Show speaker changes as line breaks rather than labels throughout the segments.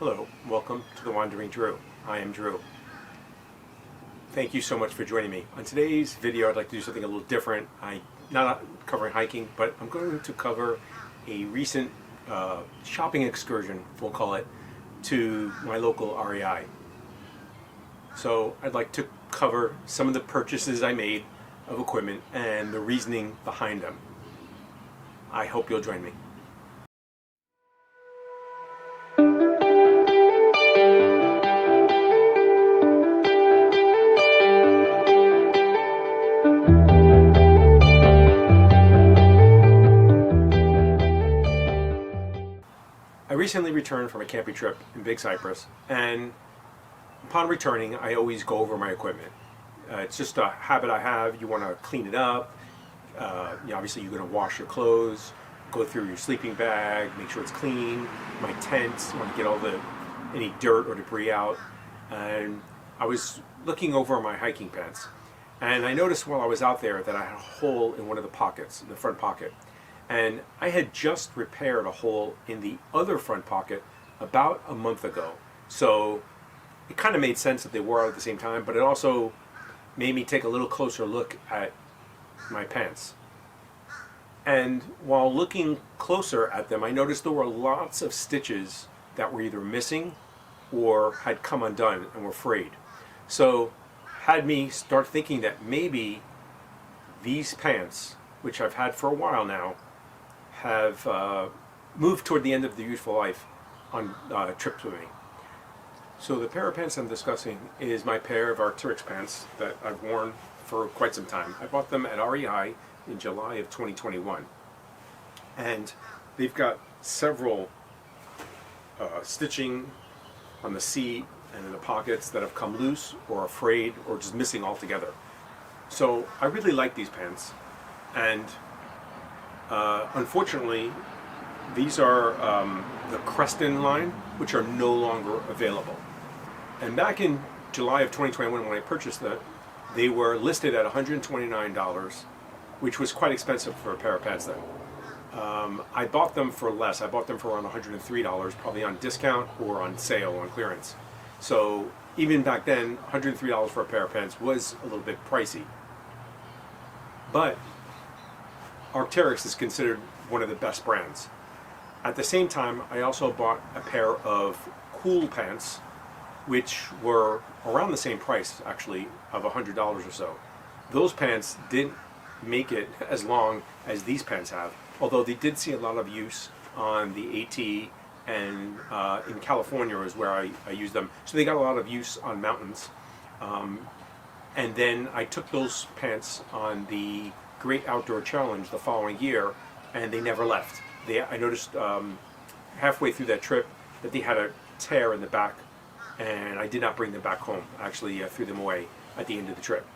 Hello, welcome to The Wandering Drew. I am Drew. Thank you so much for joining me. On today's video, I'd like to do something a little different. I'm not covering hiking, but I'm going to cover a recent shopping excursion, we'll call it, to my local REI. So I'd like to cover some of the purchases I made of equipment and the reasoning behind them. I hope you'll join me. I recently returned from a camping trip in Big Cypress, and upon returning, I always go over my equipment. It's just a habit I have. You want to clean it up. Obviously, you're going to wash your clothes, go through your sleeping bag, make sure it's clean. My tent, you want to get any dirt or debris out. And I was looking over my hiking pants, and I noticed while I was out there that I had a hole in one of the pockets, in the front pocket. And I had just repaired a hole in the other front pocket about a month ago. So it kind of made sense that they wore out at the same time, but it also made me take a little closer look at my pants. And while looking closer at them, I noticed there were lots of stitches that were either missing or had come undone and were frayed. So had me start thinking that maybe these pants, which I've had for a while now, have moved toward the end of their useful life on trips with me. So the pair of pants I'm discussing is my pair of Arc'teryx pants that I've worn for quite some time. I bought them at REI in July of 2021. And they've got several stitching on the seat and in the pockets that have come loose or are frayed or just missing altogether. So I really like these pants, and unfortunately these are the Creston line, which are no longer available. And back in July of 2021 when I purchased them, they were listed at $129, which was quite expensive for a pair of pants then. I bought them for less. I bought them for around $103, probably on discount or on sale, on clearance. So even back then, $103 for a pair of pants was a little bit pricey. But Arc'teryx is considered one of the best brands. At the same time, I also bought a pair of cool pants, which were around the same price, actually, of $100 or so. Those pants didn't make it as long as these pants have, although they did see a lot of use on the AT, and in California is where I used them. So they got a lot of use on mountains. And then I took those pants on the Great Outdoor Challenge the following year, and they never left. I noticed halfway through that trip that they had a tear in the back, and I did not bring them back home. I actually threw them away at the end of the trip.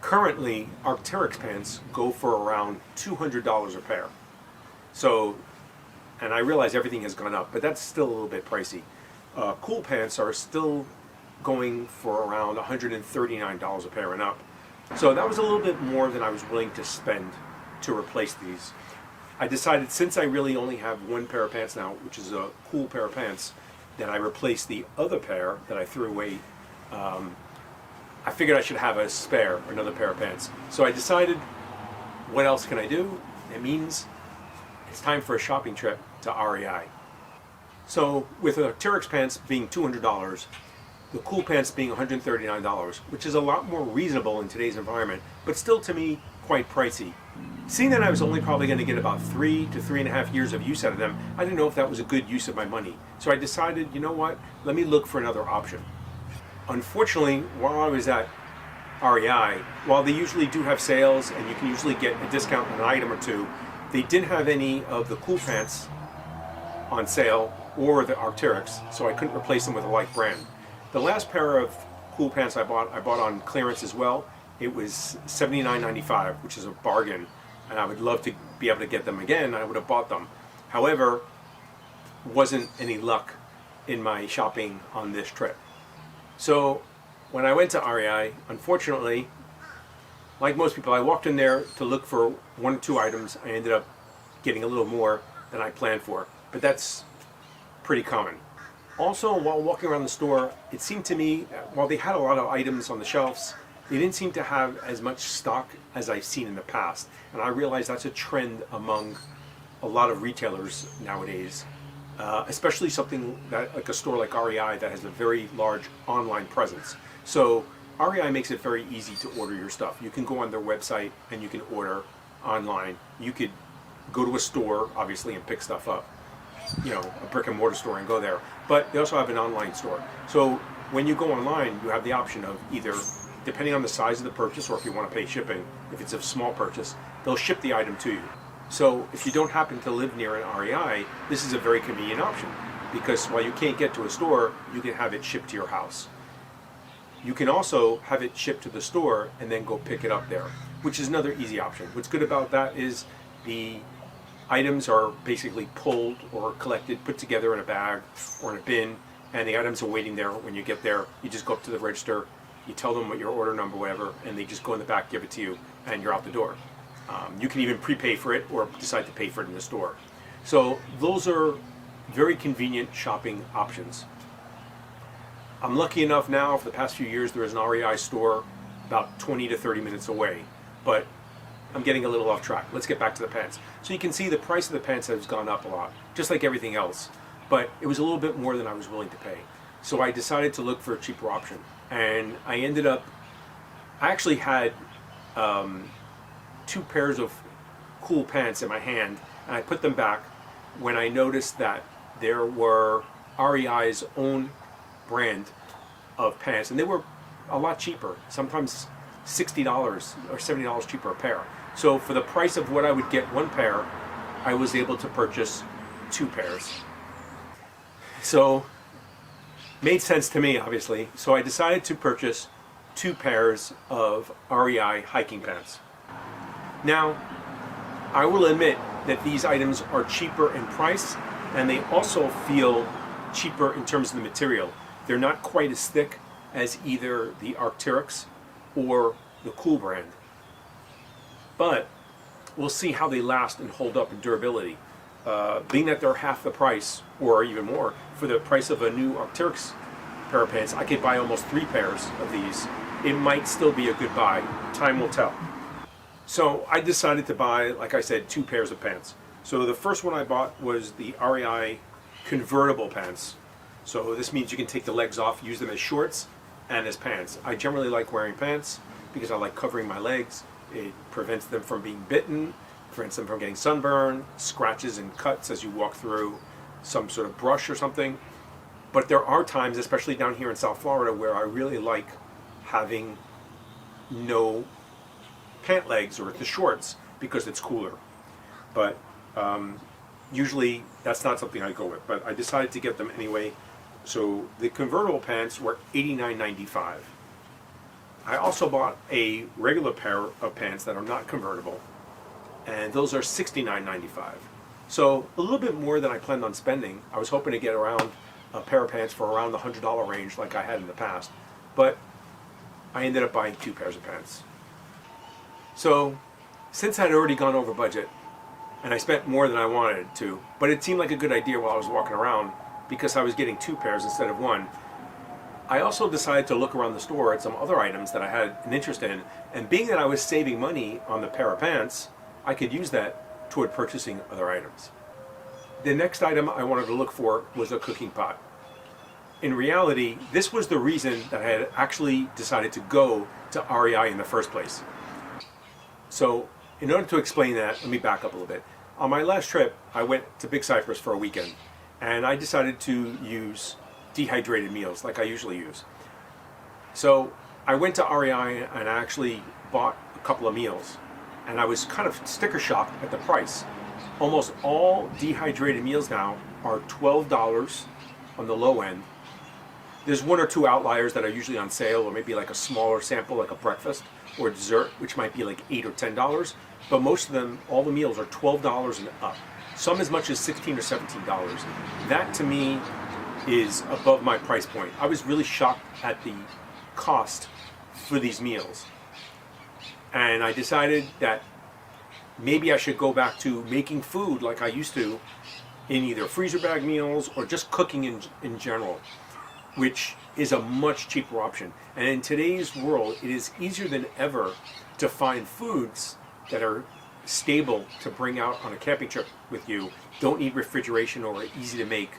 Currently, Arc'teryx pants go for around $200 a pair. So, and I realize everything has gone up, but that's still a little bit pricey. Cool pants are still going for around $139 a pair and up. So that was a little bit more than I was willing to spend to replace these. I decided, since I really only have one pair of pants now, which is a cool pair of pants, that I replaced the other pair that I threw away. I figured I should have a spare, another pair of pants. So I decided, what else can I do? It means it's time for a shopping trip to REI. So with Arc'teryx pants being $200, the cool pants being $139, which is a lot more reasonable in today's environment, but still to me quite pricey. Seeing that I was only probably going to get about 3 to 3.5 years of use out of them, I didn't know if that was a good use of my money. So I decided, you know what, let me look for another option. Unfortunately, while I was at REI, while they usually do have sales and you can usually get a discount on an item or two, they didn't have any of the cool pants on sale or the Arc'teryx, so I couldn't replace them with a like brand. The last pair of cool pants I bought on clearance as well. It was $79.95, which is a bargain, and I would love to be able to get them again. I would have bought them. However, wasn't any luck in my shopping on this trip. So when I went to REI, unfortunately, like most people, I walked in there to look for 1 or 2 items. I ended up getting a little more than I planned for, but that's pretty common. Also, while walking around the store, it seemed to me, while they had a lot of items on the shelves, they didn't seem to have as much stock as I've seen in the past. And I realize that's a trend among a lot of retailers nowadays, especially something that, like a store like REI that has a very large online presence. So REI makes it very easy to order your stuff. You can go on their website and you can order online. You could go to a store, obviously, and pick stuff up. You know, a brick and mortar store and go there. But they also have an online store. So when you go online, you have the option of either, depending on the size of the purchase, or if you want to pay shipping, if it's a small purchase, they'll ship the item to you. So if you don't happen to live near an REI, this is a very convenient option, because while you can't get to a store, you can have it shipped to your house. You can also have it shipped to the store and then go pick it up there, which is another easy option. What's good about that is the items are basically pulled or collected, put together in a bag or in a bin, and the items are waiting there. When you get there, you just go up to the register, you tell them what your order number, whatever, and they just go in the back, give it to you, and you're out the door. You can even prepay for it or decide to pay for it in the store. So those are very convenient shopping options. I'm lucky enough now, for the past few years, there is an REI store about 20 to 30 minutes away, but I'm getting a little off track. Let's get back to the pants. So you can see the price of the pants has gone up a lot, just like everything else, but it was a little bit more than I was willing to pay. So I decided to look for a cheaper option, and I actually had 2 pairs of cool pants in my hand, and I put them back when I noticed that there were REI's own brand of pants, and they were a lot cheaper, sometimes $60 or $70 cheaper a pair. So for the price of what I would get one pair, I was able to purchase 2 pairs. So made sense to me, obviously. So I decided to purchase 2 pairs of REI hiking pants. Now, I will admit that these items are cheaper in price, and they also feel cheaper in terms of the material. They're not quite as thick as either the Arc'teryx or the Cool brand. But we'll see how they last and hold up in durability. Being that they're half the price, or even more, for the price of a new Arc'teryx pair of pants, I could buy almost 3 pairs of these. It might still be a good buy. Time will tell. So I decided to buy, like I said, 2 pairs of pants. So the first one I bought was the REI convertible pants. So this means you can take the legs off, use them as shorts and as pants. I generally like wearing pants because I like covering my legs. It prevents them from being bitten, prevents them from getting sunburn, scratches and cuts as you walk through some sort of brush or something. But there are times, especially down here in South Florida, where I really like having no pant legs or the shorts because it's cooler. But usually that's not something I go with, but I decided to get them anyway. So the convertible pants were $89.95. I also bought a regular pair of pants that are not convertible, and those are $69.95. So a little bit more than I planned on spending. I was hoping to get around a pair of pants for around the $100 range like I had in the past, but I ended up buying 2 pairs of pants. So since I'd already gone over budget, and I spent more than I wanted to, but it seemed like a good idea while I was walking around because I was getting 2 pairs instead of 1, I also decided to look around the store at some other items that I had an interest in, and being that I was saving money on the pair of pants, I could use that toward purchasing other items. The next item I wanted to look for was a cooking pot. In reality, this was the reason that I had actually decided to go to REI in the first place. So in order to explain that, let me back up a little bit. On my last trip, I went to Big Cypress for a weekend, and I decided to use dehydrated meals like I usually use. So I went to REI and I actually bought a couple of meals, and I was kind of sticker shocked at the price. Almost all dehydrated meals now are $12 on the low end. There's 1 or 2 outliers that are usually on sale, or maybe like a smaller sample like a breakfast or dessert, which might be like $8 or $10, but most of them, all the meals are $12 and up. Some as much as $16 or $17. That to me is above my price point. I was really shocked at the cost for these meals. And I decided that maybe I should go back to making food like I used to in either freezer bag meals or just cooking in general, which is a much cheaper option. And in today's world, it is easier than ever to find foods that are stable to bring out on a camping trip with you, don't need refrigeration or are easy to make.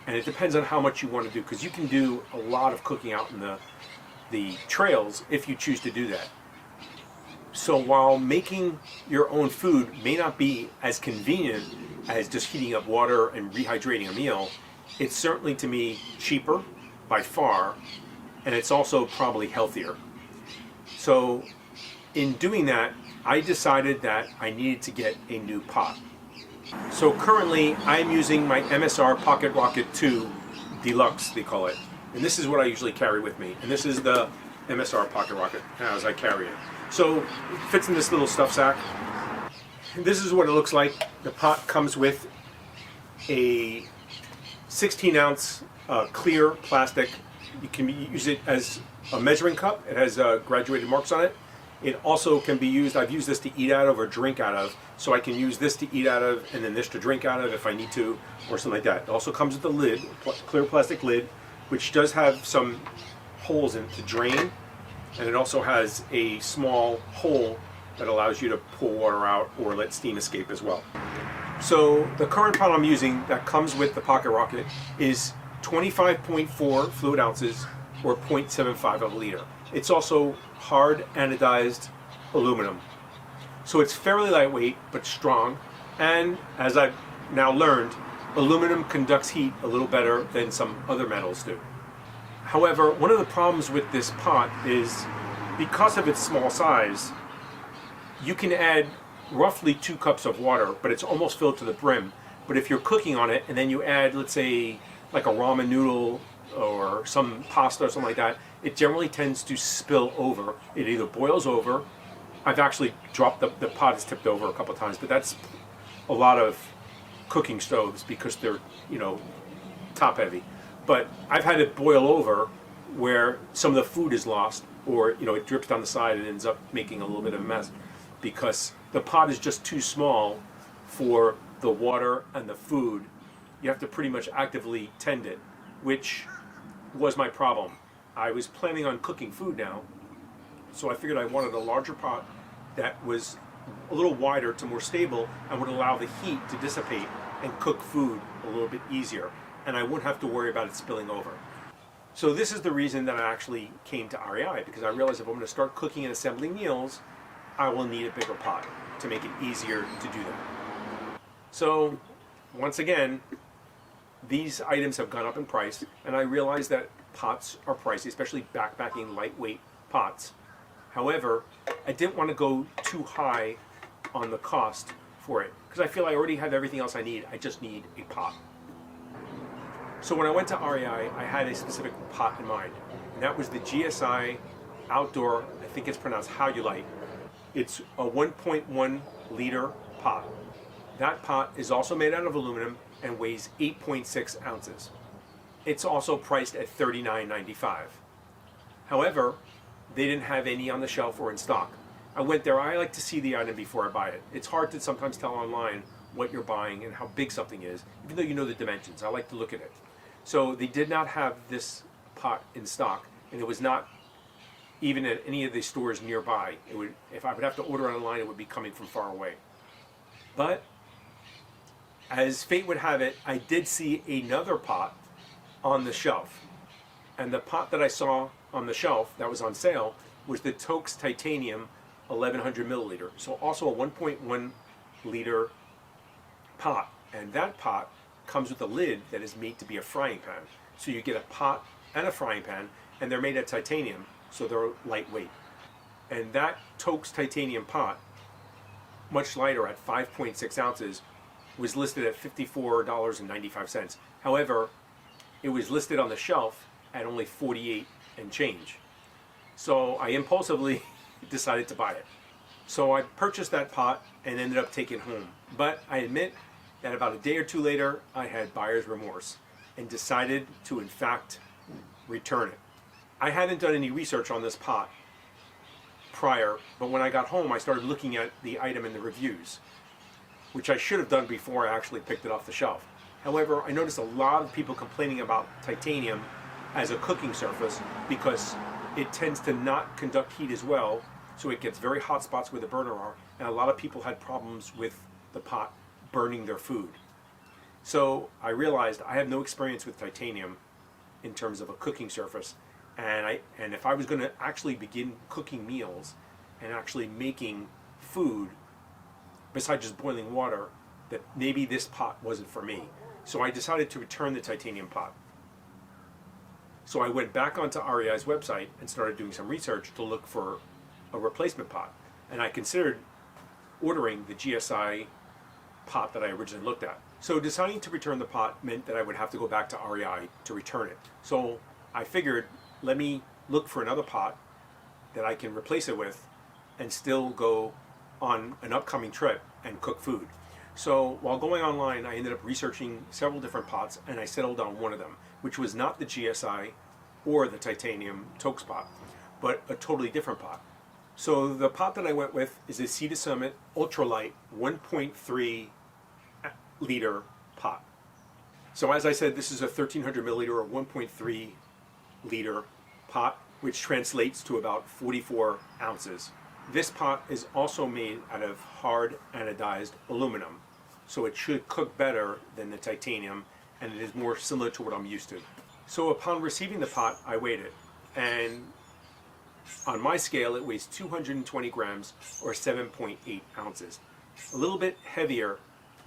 And it depends on how much you want to do, because you can do a lot of cooking out in the trails if you choose to do that. So while making your own food may not be as convenient as just heating up water and rehydrating a meal, it's certainly, to me, cheaper by far, and it's also probably healthier. So in doing that, I decided that I needed to get a new pot. So currently I'm using my MSR Pocket Rocket 2 Deluxe, they call it. And this is what I usually carry with me. And this is the MSR Pocket Rocket as I carry it. So it fits in this little stuff sack. This is what it looks like. The pot comes with a 16-ounce clear plastic. You can use it as a measuring cup. It has graduated marks on it. It also can be used, I've used this to eat out of or drink out of, so I can use this to eat out of and then this to drink out of if I need to, or something like that. It also comes with a lid, clear plastic lid, which does have some holes in it to drain, and it also has a small hole that allows you to pull water out or let steam escape as well. So the current pot I'm using that comes with the Pocket Rocket is 25.4 fluid ounces or 0.75 of a liter. It's also hard anodized aluminum. So it's fairly lightweight but strong, and as I've now learned, aluminum conducts heat a little better than some other metals do. However, one of the problems with this pot is because of its small size, you can add roughly 2 cups of water, but it's almost filled to the brim. But if you're cooking on it and then you add, let's say, like a ramen noodle or some pasta or something like that, it generally tends to spill over. It either boils over. I've actually dropped the pot is tipped over a couple of times, but that's a lot of cooking stoves because they're, top heavy. But I've had it boil over where some of the food is lost, or it drips down the side and ends up making a little bit of a mess because the pot is just too small for the water and the food. You have to pretty much actively tend it, which was my problem. I was planning on cooking food now, so I figured I wanted a larger pot that was a little wider to more stable and would allow the heat to dissipate and cook food a little bit easier, and I wouldn't have to worry about it spilling over. So this is the reason that I actually came to REI, because I realized if I'm going to start cooking and assembling meals, I will need a bigger pot to make it easier to do that. So once again, these items have gone up in price, and I realize that pots are pricey, especially backpacking lightweight pots. However, I didn't want to go too high on the cost for it because I feel I already have everything else I need. I just need a pot. So when I went to REI, I had a specific pot in mind, and that was the GSI Outdoor, I think it's pronounced How You Like. It's a 1.1 liter pot. That pot is also made out of aluminum and weighs 8.6 ounces. It's also priced at $39.95. However, they didn't have any on the shelf or in stock. I went there, I like to see the item before I buy it. It's hard to sometimes tell online what you're buying and how big something is, even though you know the dimensions. I like to look at it. So they did not have this pot in stock, and it was not even at any of the stores nearby. If I would have to order online, it would be coming from far away. But as fate would have it, I did see another pot on the shelf. And the pot that I saw on the shelf that was on sale was the Toaks Titanium 1100 milliliter. So also a 1.1 liter pot. And that pot comes with a lid that is made to be a frying pan. So you get a pot and a frying pan, and they're made of titanium, so they're lightweight. And that Toaks Titanium pot, much lighter at 5.6 ounces, was listed at $54.95. However, it was listed on the shelf at only $48 and change. So I impulsively decided to buy it. So I purchased that pot and ended up taking it home. But I admit that about a day or two later, I had buyer's remorse and decided to, in fact, return it. I hadn't done any research on this pot prior, but when I got home, I started looking at the item in the reviews, which I should have done before I actually picked it off the shelf. However, I noticed a lot of people complaining about titanium as a cooking surface because it tends to not conduct heat as well, so it gets very hot spots where the burner are, and a lot of people had problems with the pot burning their food. So I realized I have no experience with titanium in terms of a cooking surface, and if I was going to actually begin cooking meals and actually making food besides just boiling water, that maybe this pot wasn't for me. So I decided to return the titanium pot. So I went back onto REI's website and started doing some research to look for a replacement pot. And I considered ordering the GSI pot that I originally looked at. So deciding to return the pot meant that I would have to go back to REI to return it. So I figured, let me look for another pot that I can replace it with and still go on an upcoming trip and cook food. So while going online, I ended up researching several different pots, and I settled on one of them, which was not the GSI or the titanium Toaks pot, but a totally different pot. So the pot that I went with is a Sea to Summit Ultralight 1.3 liter pot. So as I said, this is a 1300 milliliter or 1.3 liter pot, which translates to about 44 ounces. This pot is also made out of hard anodized aluminum, so it should cook better than the titanium, and it is more similar to what I'm used to. So upon receiving the pot, I weighed it, and on my scale it weighs 220 grams or 7.8 ounces. A little bit heavier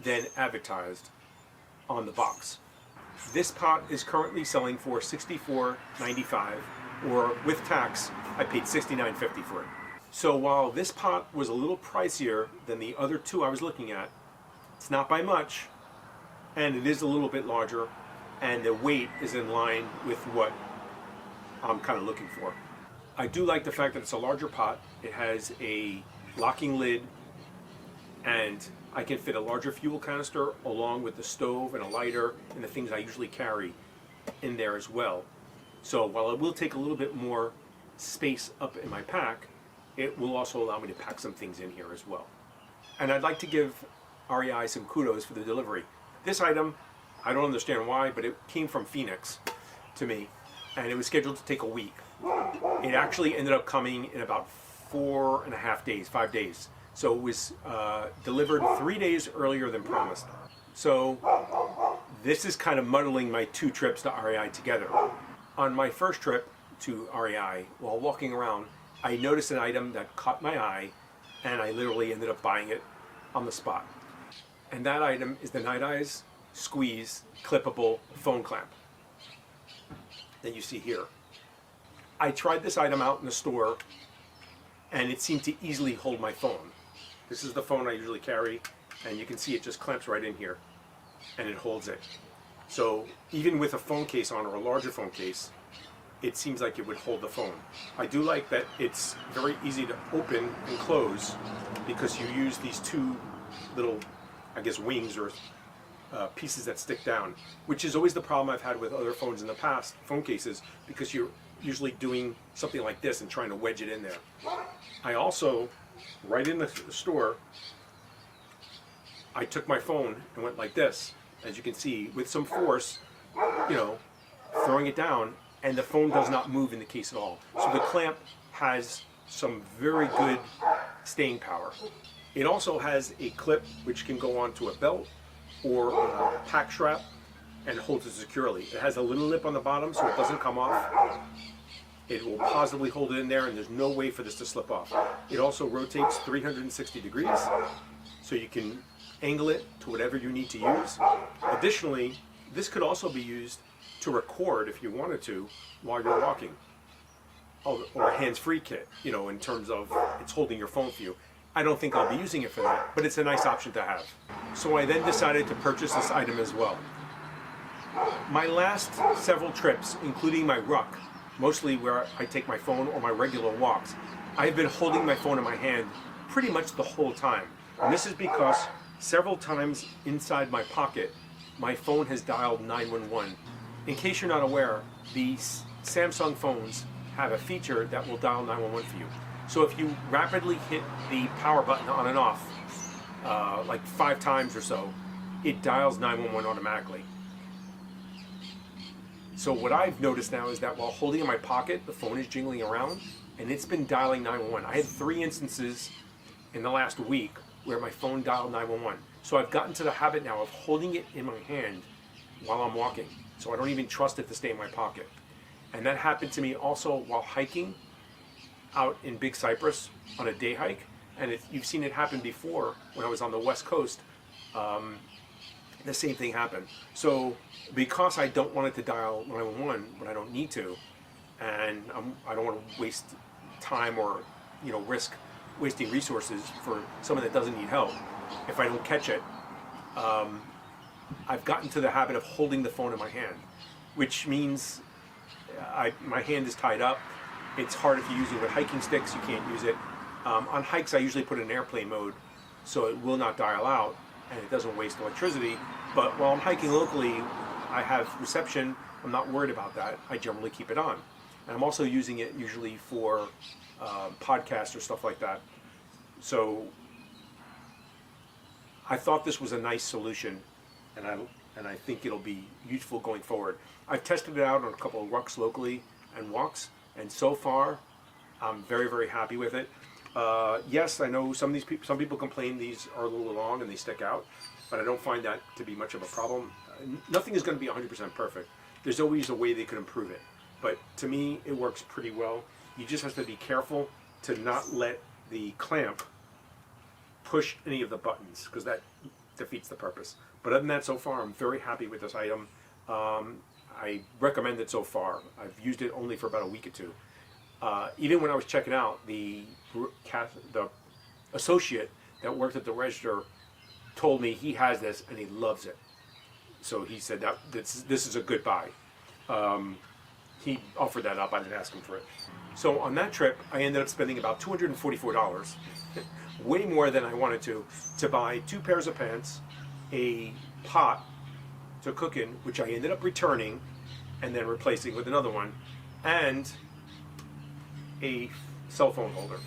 than advertised on the box. This pot is currently selling for $64.95, or with tax, I paid $69.50 for it. So while this pot was a little pricier than the other two I was looking at, it's not by much, and it is a little bit larger, and the weight is in line with what I'm kind of looking for. I do like the fact that it's a larger pot. It has a locking lid, and I can fit a larger fuel canister along with the stove and a lighter and the things I usually carry in there as well. So while it will take a little bit more space up in my pack, it will also allow me to pack some things in here as well. And I'd like to give REI some kudos for the delivery. This item, I don't understand why, but it came from Phoenix to me, and it was scheduled to take a week. It actually ended up coming in about 4.5 days, 5 days. So it was delivered 3 days earlier than promised. So this is kind of muddling my two trips to REI together. On my first trip to REI, while walking around, I noticed an item that caught my eye, and I literally ended up buying it on the spot. And that item is the Night Eyes Squeeze Clippable Phone Clamp that you see here. I tried this item out in the store, and it seemed to easily hold my phone. This is the phone I usually carry, and you can see it just clamps right in here, and it holds it. So even with a phone case on, or a larger phone case, it seems like it would hold the phone. I do like that it's very easy to open and close because you use these two little, I guess, wings or pieces that stick down, which is always the problem I've had with other phones in the past, phone cases, because you're usually doing something like this and trying to wedge it in there. I also, right in the store, I took my phone and went like this, as you can see, with some force, throwing it down, and the phone does not move in the case at all. So the clamp has some very good staying power. It also has a clip which can go onto a belt or on a pack strap and holds it securely. It has a little lip on the bottom so it doesn't come off. It will positively hold it in there, and there's no way for this to slip off. It also rotates 360 degrees, so you can angle it to whatever you need to use. Additionally, this could also be used to record if you wanted to while you're walking, or a hands-free kit, in terms of it's holding your phone for you. I don't think I'll be using it for that, but it's a nice option to have. So I then decided to purchase this item as well. My last several trips, including my ruck, mostly where I take my phone or my regular walks, I've been holding my phone in my hand pretty much the whole time. And this is because several times inside my pocket, my phone has dialed 911. In case you're not aware, these Samsung phones have a feature that will dial 911 for you. So if you rapidly hit the power button on and off, like 5 times or so, it dials 911 automatically. So what I've noticed now is that while holding it in my pocket, the phone is jingling around, and it's been dialing 911. I had 3 instances in the last week where my phone dialed 911. So I've gotten to the habit now of holding it in my hand while I'm walking. So I don't even trust it to stay in my pocket. And that happened to me also while hiking out in Big Cypress on a day hike. And you've seen it happen before when I was on the West Coast. The same thing happened. So because I don't want it to dial 911 when I don't need to, and I don't want to waste time or risk wasting resources for someone that doesn't need help, if I don't catch it, I've gotten to the habit of holding the phone in my hand, which means my hand is tied up. It's hard if you use it with hiking sticks. You can't use it. On hikes, I usually put it in airplane mode so it will not dial out and it doesn't waste electricity. But while I'm hiking locally, I have reception. I'm not worried about that. I generally keep it on. And I'm also using it usually for podcasts or stuff like that. So I thought this was a nice solution, and I think it'll be useful going forward. I've tested it out on a couple of rucks locally and walks, and so far I'm very, very happy with it. Yes, I know some people complain these are a little long and they stick out, but I don't find that to be much of a problem. Nothing is going to be 100% perfect. There's always a way they could improve it. But to me, it works pretty well. You just have to be careful to not let the clamp push any of the buttons, because that defeats the purpose. But other than that, so far, I'm very happy with this item. I recommend it so far. I've used it only for about a week or two. Even when I was checking out, the associate that worked at the register told me he has this and he loves it. So he said that this is a good buy. He offered that up. I didn't ask him for it. So on that trip, I ended up spending about $244, way more than I wanted to buy 2 pairs of pants, a pot to cook in, which I ended up returning and then replacing with another one, and a cell phone holder.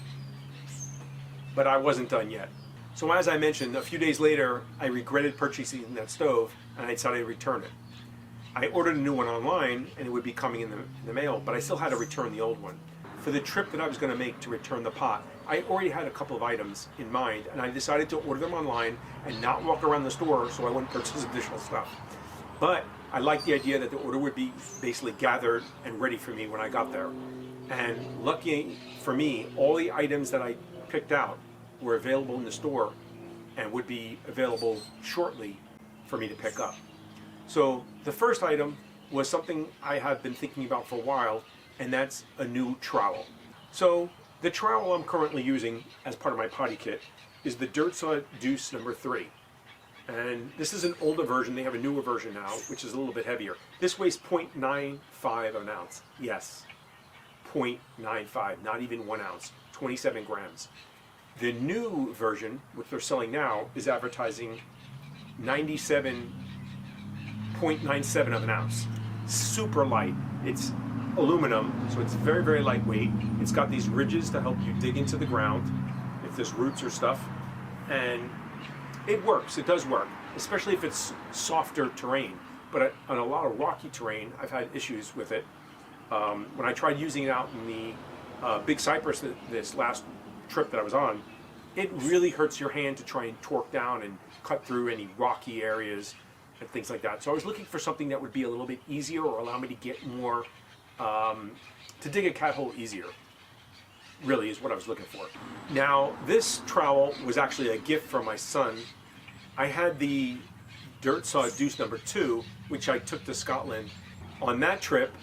But I wasn't done yet. So as I mentioned, a few days later, I regretted purchasing that stove and I decided to return it. I ordered a new one online and it would be coming in the mail, but I still had to return the old one. For the trip that I was going to make to return the pot, I already had a couple of items in mind, and I decided to order them online and not walk around the store so I wouldn't purchase additional stuff. But I liked the idea that the order would be basically gathered and ready for me when I got there. And lucky for me, all the items that I picked out were available in the store and would be available shortly for me to pick up. So the first item was something I have been thinking about for a while, and that's a new trowel. So the trowel I'm currently using as part of my potty kit is the Dirt Saw Deuce number 3. And this is an older version. They have a newer version now, which is a little bit heavier. This weighs 0.95 of an ounce. Yes, 0.95, not even 1 ounce, 27 grams. The new version, which they're selling now, is advertising 97.97 of an ounce. Super light. It's aluminum, so it's very, very lightweight. It's got these ridges to help you dig into the ground if there's roots or stuff. And it works. It does work, especially if it's softer terrain. But on a lot of rocky terrain, I've had issues with it. When I tried using it out in the Big Cypress this last trip that I was on, it really hurts your hand to try and torque down and cut through any rocky areas and things like that. So I was looking for something that would be a little bit easier or allow me to get more, to dig a cat hole easier, really is what I was looking for. Now, this trowel was actually a gift from my son. I had the Dirt Saw Deuce number 2, which I took to Scotland. On that trip,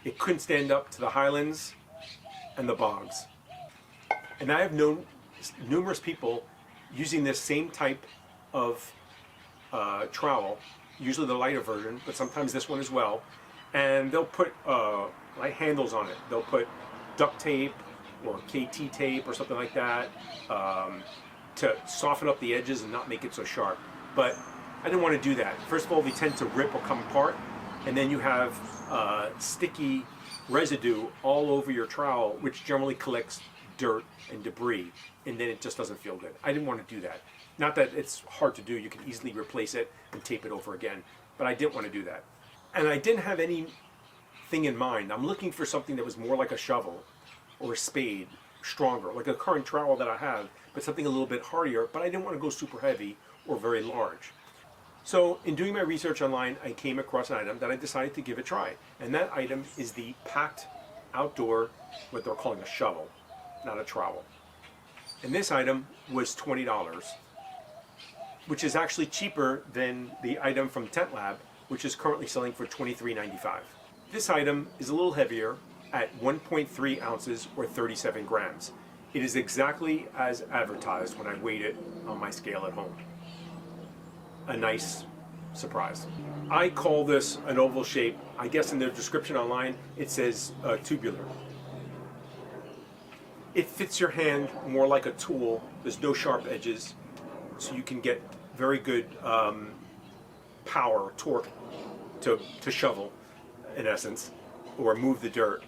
it couldn't stand up to the highlands and the bogs. And I have known numerous people using this same type of trowel, usually the lighter version, but sometimes this one as well, and they'll put light handles on it. They'll put duct tape or KT tape or something like that to soften up the edges and not make it so sharp. But I didn't want to do that. First of all, they tend to rip or come apart, and then you have sticky residue all over your trowel, which generally collects dirt and debris, and then it just doesn't feel good. I didn't want to do that. Not that it's hard to do, you can easily replace it and tape it over again, but I didn't want to do that. And I didn't have anything in mind. I'm looking for something that was more like a shovel or a spade, stronger, like a current trowel that I have, but something a little bit hardier, but I didn't want to go super heavy or very large. So in doing my research online, I came across an item that I decided to give a try. And that item is the packed outdoor, what they're calling a shovel, not a trowel. And this item was $20, which is actually cheaper than the item from Tent Lab, which is currently selling for $23.95. This item is a little heavier at 1.3 ounces or 37 grams. It is exactly as advertised when I weighed it on my scale at home. A nice surprise. I call this an oval shape. I guess in the description online it says tubular. It fits your hand more like a tool. There's no sharp edges, so you can get very good power, torque to shovel, in essence, or move the dirt.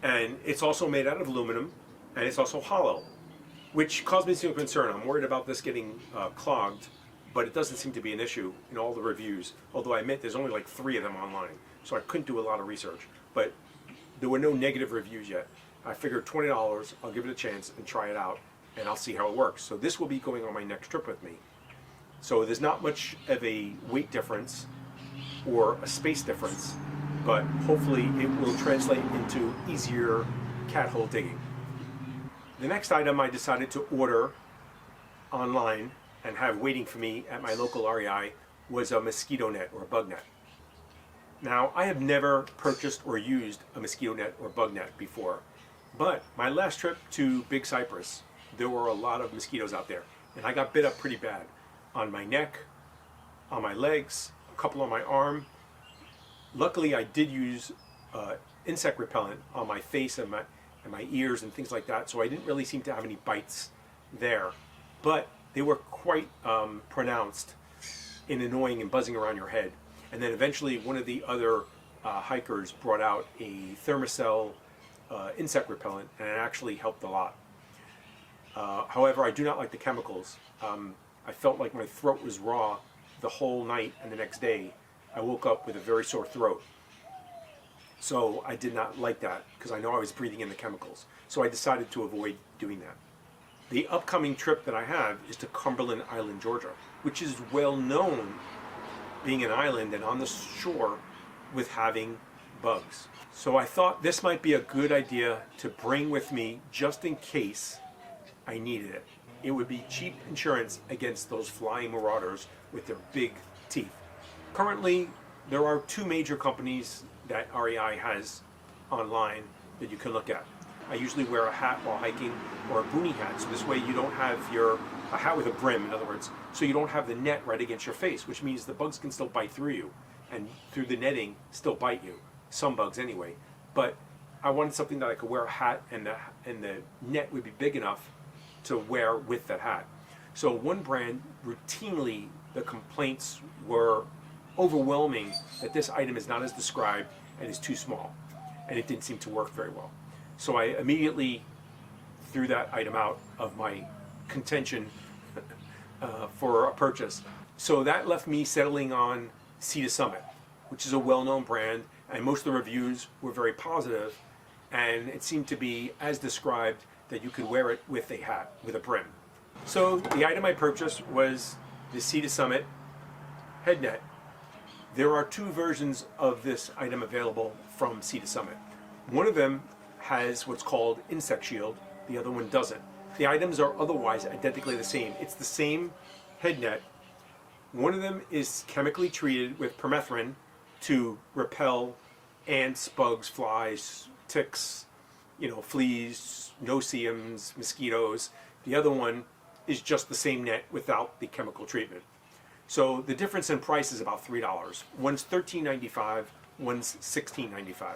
And it's also made out of aluminum, and it's also hollow, which caused me some concern. I'm worried about this getting clogged, but it doesn't seem to be an issue in all the reviews, although I admit there's only like 3 of them online, so I couldn't do a lot of research. But there were no negative reviews yet. I figured $20, I'll give it a chance and try it out, and I'll see how it works. So this will be going on my next trip with me. So there's not much of a weight difference or a space difference, but hopefully it will translate into easier cat hole digging. The next item I decided to order online and have waiting for me at my local REI was a mosquito net or a bug net. Now, I have never purchased or used a mosquito net or bug net before, but my last trip to Big Cypress, there were a lot of mosquitoes out there, and I got bit up pretty bad on my neck, on my legs, a couple on my arm. Luckily, I did use insect repellent on my face and my ears and things like that, so I didn't really seem to have any bites there. But they were quite pronounced in annoying and buzzing around your head. And then eventually one of the other hikers brought out a Thermacell insect repellent, and it actually helped a lot. However, I do not like the chemicals. I felt like my throat was raw the whole night, and the next day I woke up with a very sore throat. So I did not like that because I know I was breathing in the chemicals. So I decided to avoid doing that. The upcoming trip that I have is to Cumberland Island, Georgia, which is well known being an island and on the shore with having bugs. So I thought this might be a good idea to bring with me just in case I needed it. It would be cheap insurance against those flying marauders with their big teeth. Currently, there are 2 major companies that REI has online that you can look at. I usually wear a hat while hiking, or a boonie hat, so this way you don't have a hat with a brim, in other words, so you don't have the net right against your face, which means the bugs can still bite through you, and through the netting, still bite you. Some bugs anyway. But I wanted something that I could wear a hat, and the net would be big enough to wear with that hat. So one brand, routinely, the complaints were overwhelming that this item is not as described and is too small, and it didn't seem to work very well. So I immediately threw that item out of my contention for a purchase. So that left me settling on Sea to Summit, which is a well-known brand, and most of the reviews were very positive, and it seemed to be as described, that you could wear it with a hat, with a brim. So the item I purchased was the Sea to Summit head net. There are 2 versions of this item available from Sea to Summit. One of them has what's called insect shield, the other one doesn't. The items are otherwise identically the same. It's the same head net. One of them is chemically treated with permethrin to repel ants, bugs, flies, ticks, fleas, no-see-ums, mosquitoes. The other one is just the same net without the chemical treatment. So the difference in price is about $3. One's $13.95, one's $16.95.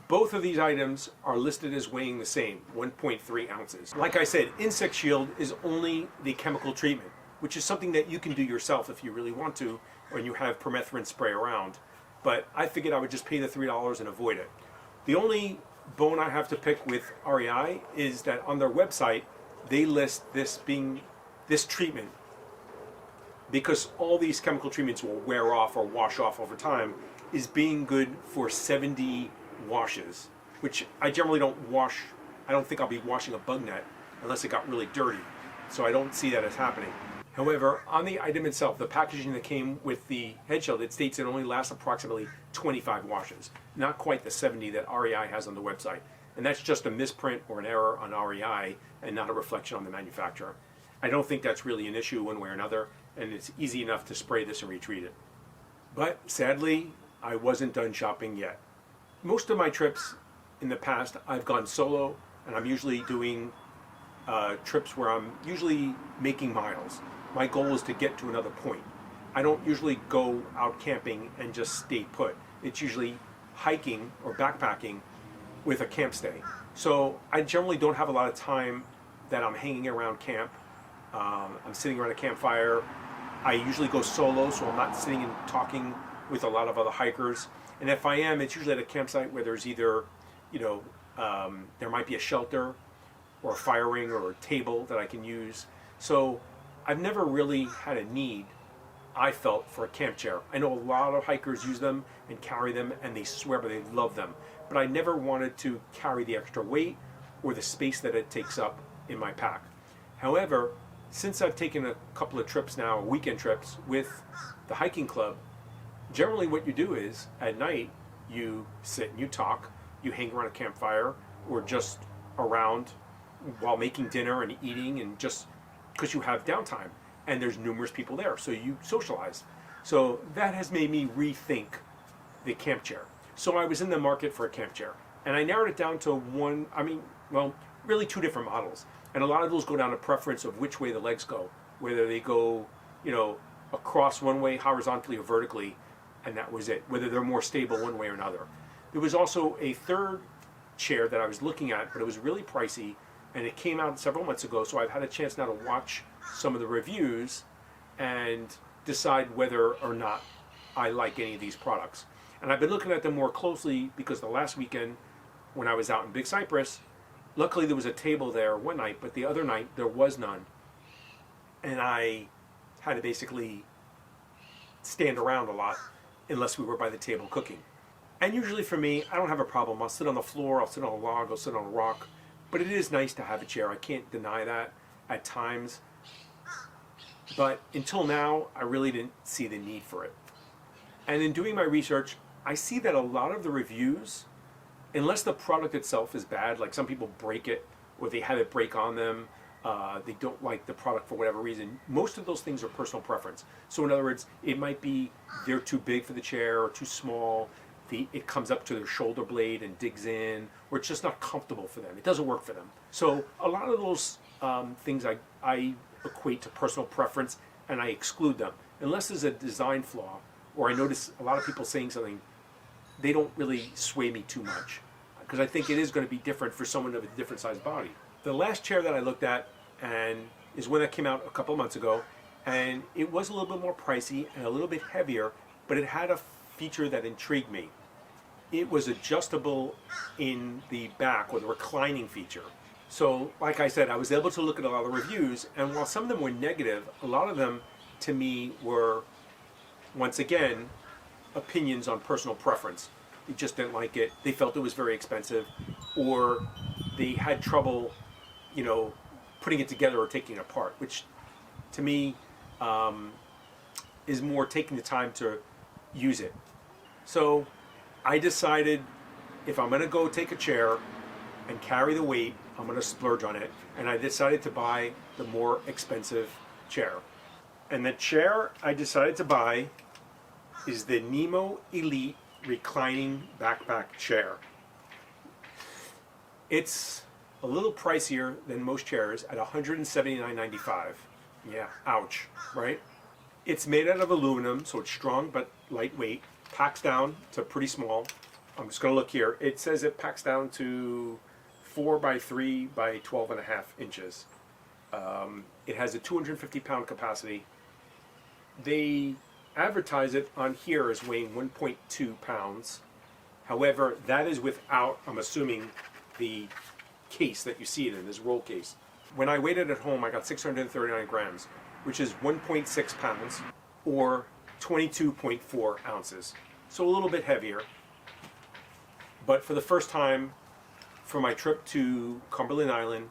Both of these items are listed as weighing the same, 1.3 ounces. Like I said, Insect Shield is only the chemical treatment, which is something that you can do yourself if you really want to, when you have permethrin spray around. But I figured I would just pay the $3 and avoid it. The only bone I have to pick with REI is that on their website, they list this treatment because all these chemical treatments will wear off or wash off over time, is being good for 70 washes, which I generally don't wash. I don't think I'll be washing a bug net unless it got really dirty. So I don't see that as happening. However, on the item itself, the packaging that came with the head shield, it states it only lasts approximately 25 washes, not quite the 70 that REI has on the website. And that's just a misprint or an error on REI and not a reflection on the manufacturer. I don't think that's really an issue one way or another, and it's easy enough to spray this and retreat it. But sadly, I wasn't done shopping yet. Most of my trips in the past, I've gone solo, and I'm usually doing trips where I'm usually making miles. My goal is to get to another point. I don't usually go out camping and just stay put. It's usually hiking or backpacking with a camp stay. So I generally don't have a lot of time that I'm hanging around camp. I'm sitting around a campfire. I usually go solo, so I'm not sitting and talking with a lot of other hikers. And if I am, it's usually at a campsite where there's either, there might be a shelter or a fire ring or a table that I can use. So I've never really had a need, I felt, for a camp chair. I know a lot of hikers use them and carry them, and they swear by they love them. But I never wanted to carry the extra weight or the space that it takes up in my pack. However, since I've taken a couple of trips now, weekend trips with the hiking club, generally what you do is at night you sit and you talk, you hang around a campfire or just around while making dinner and eating, and just because you have downtime and there's numerous people there, so you socialize. So that has made me rethink the camp chair. So I was in the market for a camp chair, and I narrowed it down to really two different models. And a lot of those go down to preference of which way the legs go, whether they go, across one way horizontally or vertically, and that was it, whether they're more stable one way or another. There was also a third chair that I was looking at, but it was really pricey, and it came out several months ago, so I've had a chance now to watch some of the reviews and decide whether or not I like any of these products. And I've been looking at them more closely because the last weekend when I was out in Big Cypress, luckily there was a table there one night, but the other night there was none. And I had to basically stand around a lot unless we were by the table cooking. And usually for me, I don't have a problem. I'll sit on the floor, I'll sit on a log, I'll sit on a rock. But it is nice to have a chair. I can't deny that at times. But until now, I really didn't see the need for it. And in doing my research, I see that a lot of the reviews, unless the product itself is bad, like some people break it or they have it break on them, they don't like the product for whatever reason, most of those things are personal preference. So in other words, it might be they're too big for the chair or too small, it comes up to their shoulder blade and digs in, or it's just not comfortable for them. It doesn't work for them. So a lot of those things I equate to personal preference, and I exclude them. Unless there's a design flaw, or I notice a lot of people saying something, they don't really sway me too much, because I think it is going to be different for someone of a different sized body. The last chair that I looked at and is one that came out a couple months ago, and it was a little bit more pricey and a little bit heavier, but it had a feature that intrigued me. It was adjustable in the back, or the reclining feature. So like I said, I was able to look at a lot of reviews, and while some of them were negative, a lot of them to me were, once again, opinions on personal preference. They just didn't like it, they felt it was very expensive, or they had trouble, putting it together or taking it apart, which to me is more taking the time to use it. So I decided if I'm going to go take a chair and carry the weight, I'm going to splurge on it. And I decided to buy the more expensive chair. And the chair I decided to buy is the Nemo Elite Reclining Backpack Chair. It's a little pricier than most chairs at $179.95. Yeah, ouch, right? It's made out of aluminum, so it's strong but lightweight. Packs down to pretty small. I'm just going to look here. It says it packs down to 4 by 3 by 12.5 inches. It has a 250-pound capacity. They advertise it on here as weighing 1.2 pounds. However, that is without, I'm assuming, the case that you see it in, this roll case. When I weighed it at home, I got 639 grams. which is 1.6 pounds or 22.4 ounces. So a little bit heavier. But for the first time for my trip to Cumberland Island,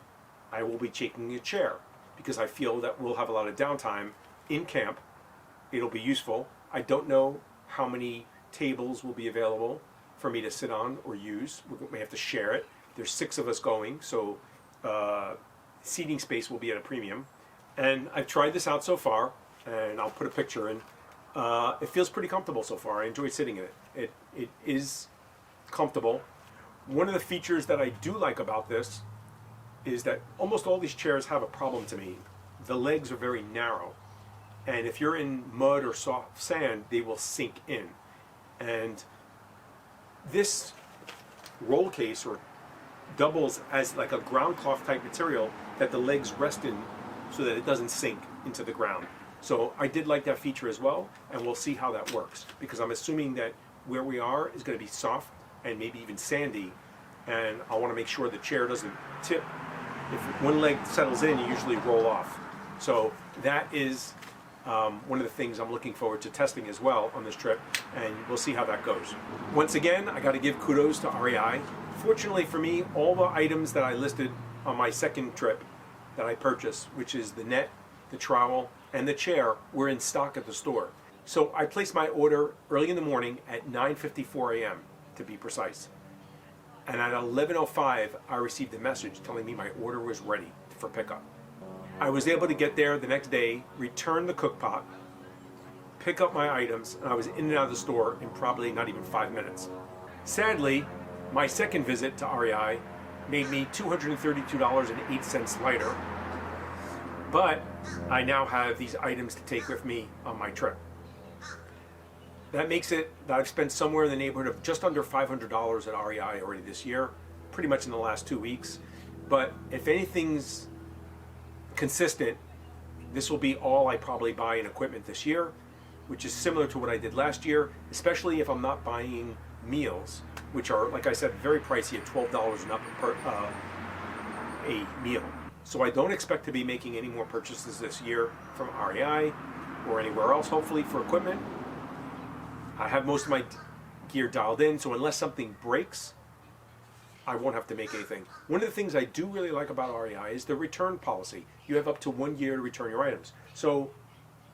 I will be taking a chair because I feel that we'll have a lot of downtime in camp. It'll be useful. I don't know how many tables will be available for me to sit on or use. We may have to share it. There's 6 of us going, so seating space will be at a premium. And I've tried this out so far, and I'll put a picture in. It feels pretty comfortable so far. I enjoy sitting in it. It is comfortable. One of the features that I do like about this is that almost all these chairs have a problem to me. The legs are very narrow, and if you're in mud or soft sand, they will sink in. And this roll case or doubles as like a ground cloth type material that the legs rest in so that it doesn't sink into the ground. So I did like that feature as well, and we'll see how that works, because I'm assuming that where we are is going to be soft and maybe even sandy, and I want to make sure the chair doesn't tip. If one leg settles in, you usually roll off. So that is one of the things I'm looking forward to testing as well on this trip, and we'll see how that goes. Once again, I got to give kudos to REI. Fortunately for me, all the items that I listed on my second trip that I purchased, which is the net, the trowel, and the chair, were in stock at the store. So I placed my order early in the morning at 9:54 a.m. to be precise. And at 11:05, I received a message telling me my order was ready for pickup. I was able to get there the next day, return the cook pot, pick up my items, and I was in and out of the store in probably not even 5 minutes. Sadly, my second visit to REI made me $232.08 lighter, but I now have these items to take with me on my trip. That makes it that I've spent somewhere in the neighborhood of just under $500 at REI already this year, pretty much in the last 2 weeks. But if anything's consistent, this will be all I probably buy in equipment this year, which is similar to what I did last year, especially if I'm not buying meals, which are, like I said, very pricey at $12 and up per a meal. So I don't expect to be making any more purchases this year from REI or anywhere else, hopefully, for equipment. I have most of my gear dialed in, so unless something breaks, I won't have to make anything. One of the things I do really like about REI is the return policy. You have up to 1 year to return your items. So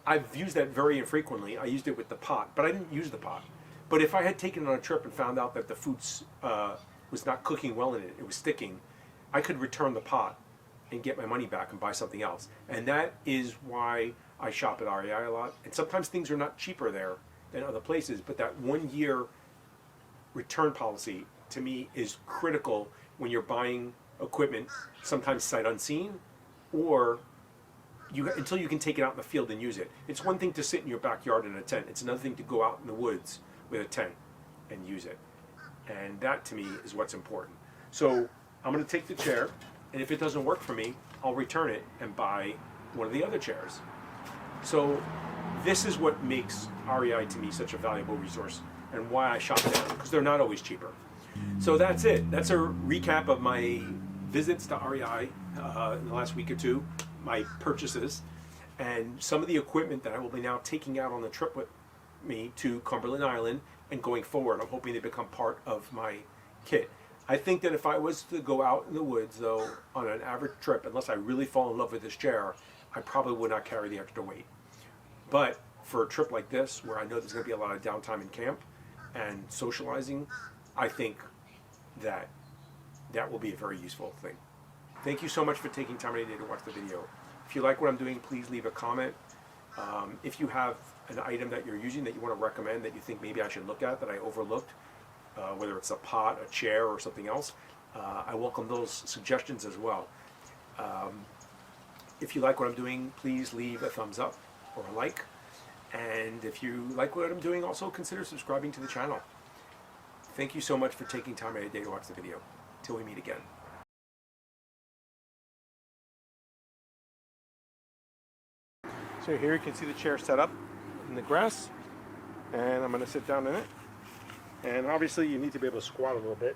I've used that very infrequently. I used it with the pot, but I didn't use the pot. But if I had taken it on a trip and found out that the food was not cooking well in it, it was sticking, I could return the pot and get my money back and buy something else. And that is why I shop at REI a lot. And sometimes things are not cheaper there than other places, but that 1 year return policy to me is critical when you're buying equipment, sometimes sight unseen, or until you can take it out in the field and use it. It's one thing to sit in your backyard in a tent. It's another thing to go out in the woods with a tent and use it. And that to me is what's important. So I'm going to take the chair, and if it doesn't work for me, I'll return it and buy one of the other chairs. So this is what makes REI to me such a valuable resource and why I shop there, because they're not always cheaper. So that's it. That's a recap of my visits to REI in the last week or two, my purchases, and some of the equipment that I will be now taking out on the trip with me to Cumberland Island and going forward. I'm hoping they become part of my kit. I think that if I was to go out in the woods, though, on an average trip, unless I really fall in love with this chair, I probably would not carry the extra weight. But for a trip like this, where I know there's going to be a lot of downtime in camp and socializing, I think that that will be a very useful thing. Thank you so much for taking time today to watch the video. If you like what I'm doing, please leave a comment. If you have an item that you're using that you want to recommend that you think maybe I should look at that I overlooked, whether it's a pot, a chair, or something else, I welcome those suggestions as well. If you like what I'm doing, please leave a thumbs up or a like. And if you like what I'm doing, also consider subscribing to the channel. Thank you so much for taking time out of your day to watch the video. Till we meet again. So here you can see the chair set up in the grass, and I'm going to sit down in it. And obviously you need to be able to squat a little bit.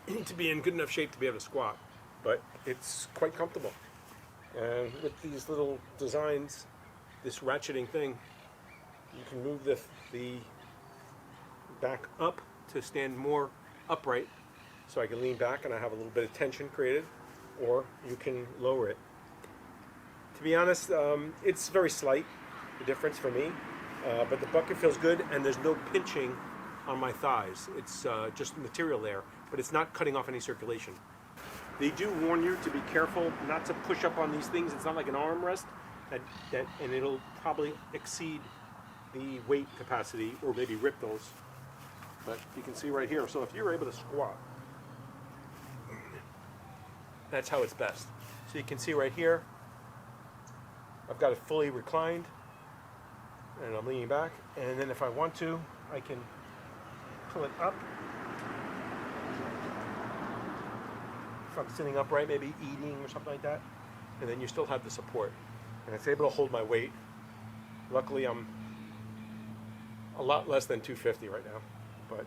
You need to be in good enough shape to be able to squat, but it's quite comfortable. And with these little designs this ratcheting thing, you can move the back up to stand more upright, so I can lean back and I have a little bit of tension created, or you can lower it. To be honest, it's very slight, the difference for me, but the bucket feels good and there's no pinching on my thighs. It's just material there, but it's not cutting off any circulation. They do warn you to be careful not to push up on these things. It's not like an armrest, and it'll probably exceed the weight capacity or maybe rip those. But you can see right here, so if you're able to squat, that's how it's best. So you can see right here, I've got it fully reclined, and I'm leaning back, and then if I want to, I can pull it up. If I'm sitting upright, maybe eating or something like that, and then you still have the support. And it's able to hold my weight. Luckily, I'm a lot less than 250 right now, but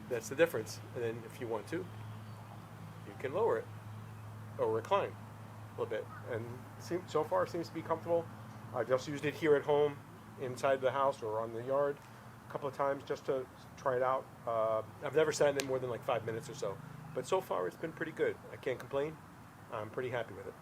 that's the difference. And then if you want to, you can lower it or recline a little bit. And so far, it seems to be comfortable. I've just used it here at home, inside the house or on the yard, a couple of times just to try it out. I've never sat in it more than like 5 minutes or so. But so far, it's been pretty good. I can't complain. I'm pretty happy with it.